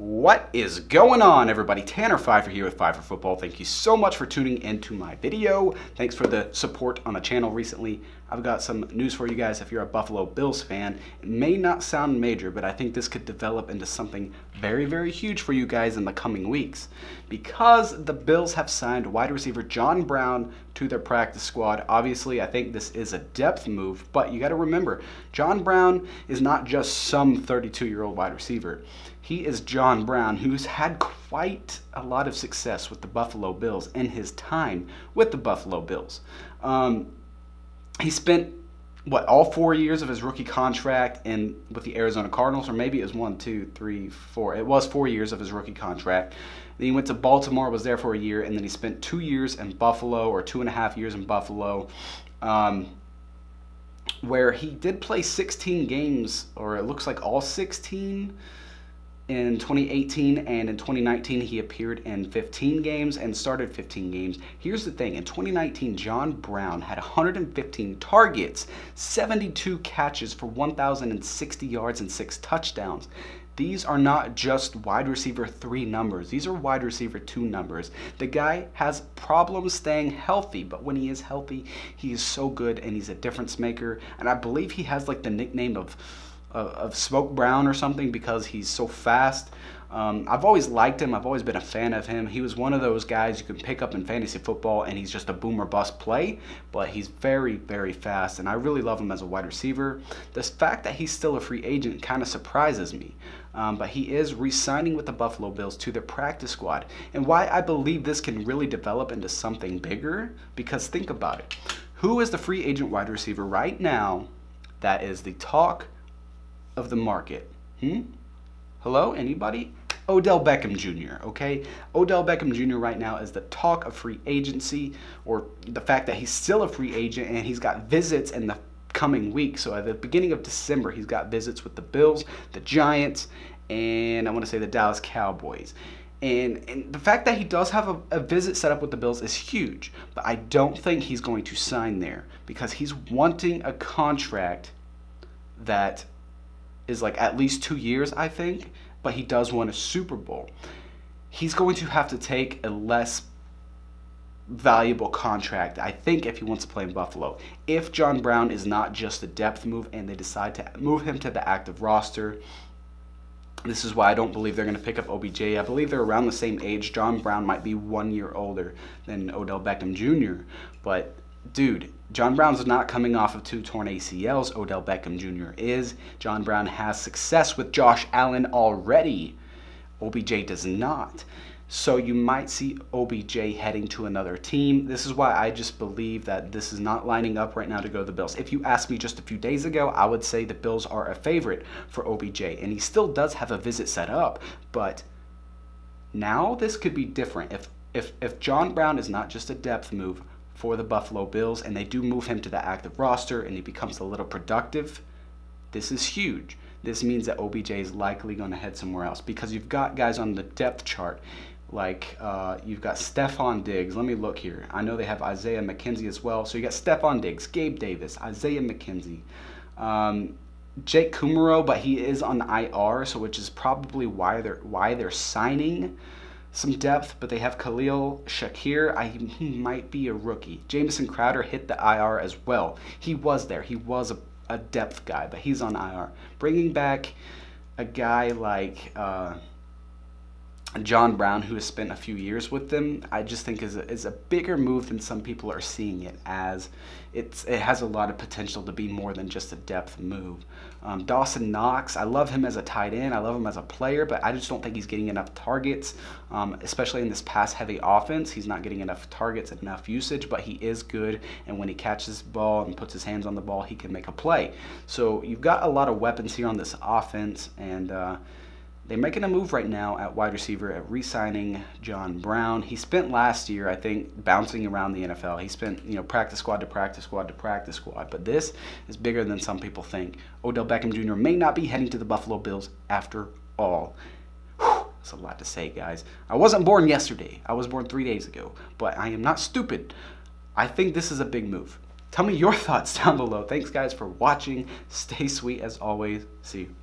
What is going on, everybody? Tanner Pfeiffer here with Pfeiffer Football. Thank you so much for tuning into my video. Thanks for the support on the channel recently. I've got some news for you guys if you're a Buffalo Bills fan. It may not sound major, but I think this could develop into something very, very huge for you guys in the coming weeks. Because the Bills have signed wide receiver John Brown to their practice squad. Obviously, I think this is a depth move, but you got to remember, John Brown is not just some 32-year-old wide receiver. He is John Brown, who's had quite a lot of success with the Buffalo Bills in his time with the Buffalo Bills. He spent, all 4 years of his rookie contract with the Arizona Cardinals, or maybe it was 1, 2, 3, 4. It was 4 years of his rookie contract. Then he went to Baltimore, was there for a year, and then he spent 2 years in Buffalo, or 2.5 years in Buffalo, where he did play 16 games, or it looks like all 16 in 2018, and in 2019 he appeared in 15 games and started 15 games. Here's the thing, in 2019 John Brown had 115 targets, 72 catches for 1,060 yards and 6 touchdowns. These are not just wide receiver 3 numbers. These are wide receiver 2 numbers. The guy has problems staying healthy, but when he is healthy, he is so good and he's a difference maker. And I believe he has like the nickname of Smoke Brown or something because he's so fast. I've always liked him. I've always been a fan of him. He was one of those guys you can pick up in fantasy football and he's just a boom or bust play, but he's very, very fast, and I really love him as a wide receiver. The fact that he's still a free agent kind of surprises me, but he is re-signing with the Buffalo Bills to their practice squad. And why I believe this can really develop into something bigger, because think about it. Who is the free agent wide receiver right now that is the talk of the market? Hello, anybody? Odell Beckham Jr., okay? Odell Beckham Jr. right now is the talk of free agency, or the fact that he's still a free agent and he's got visits in the coming week. So at the beginning of December, he's got visits with the Bills, the Giants, and I want to say the Dallas Cowboys. And the fact that he does have a visit set up with the Bills is huge, but I don't think he's going to sign there because he's wanting a contract that is like at least 2 years, I think, but he does want a Super Bowl. He's going to have to take a less valuable contract, I think, if he wants to play in Buffalo. If John Brown is not just a depth move and they decide to move him to the active roster, this is why I don't believe they're going to pick up OBJ. I believe they're around the same age. John Brown might be 1 year older than Odell Beckham Jr., but dude, John Brown's not coming off of 2 torn ACLs. Odell Beckham Jr. is. John Brown has success with Josh Allen already. OBJ does not. So you might see OBJ heading to another team. This is why I just believe that this is not lining up right now to go to the Bills. If you asked me just a few days ago, I would say the Bills are a favorite for OBJ. And he still does have a visit set up. But now this could be different. If John Brown is not just a depth move for the Buffalo Bills and they do move him to the active roster and he becomes a little productive, this is huge. This means that OBJ is likely going to head somewhere else because you've got guys on the depth chart like you've got Stephon Diggs. Let me look here. I know they have Isaiah McKenzie as well. So you got Stephon Diggs, Gabe Davis, Isaiah McKenzie, Jake Kumaro, but he is on IR, so which is probably why they're signing some depth, but they have Khalil Shakir. He might be a rookie. Jamison Crowder hit the IR as well. He was there. He was a depth guy, but he's on IR. Bringing back a guy like John Brown, who has spent a few years with them, I just think is a bigger move than some people are seeing it as. It has a lot of potential to be more than just a depth move. Dawson Knox, I love him as a tight end. I love him as a player, but I just don't think he's getting enough targets, especially in this pass-heavy offense. He's not getting enough targets and enough usage, but he is good, and when he catches the ball and puts his hands on the ball, he can make a play. So you've got a lot of weapons here on this offense, and they're making a move right now at wide receiver at re-signing John Brown. He spent last year, I think, bouncing around the NFL. He spent, practice squad to practice squad to practice squad. But this is bigger than some people think. Odell Beckham Jr. may not be heading to the Buffalo Bills after all. That's a lot to say, guys. I wasn't born yesterday. I was born 3 days ago. But I am not stupid. I think this is a big move. Tell me your thoughts down below. Thanks, guys, for watching. Stay sweet as always. See you.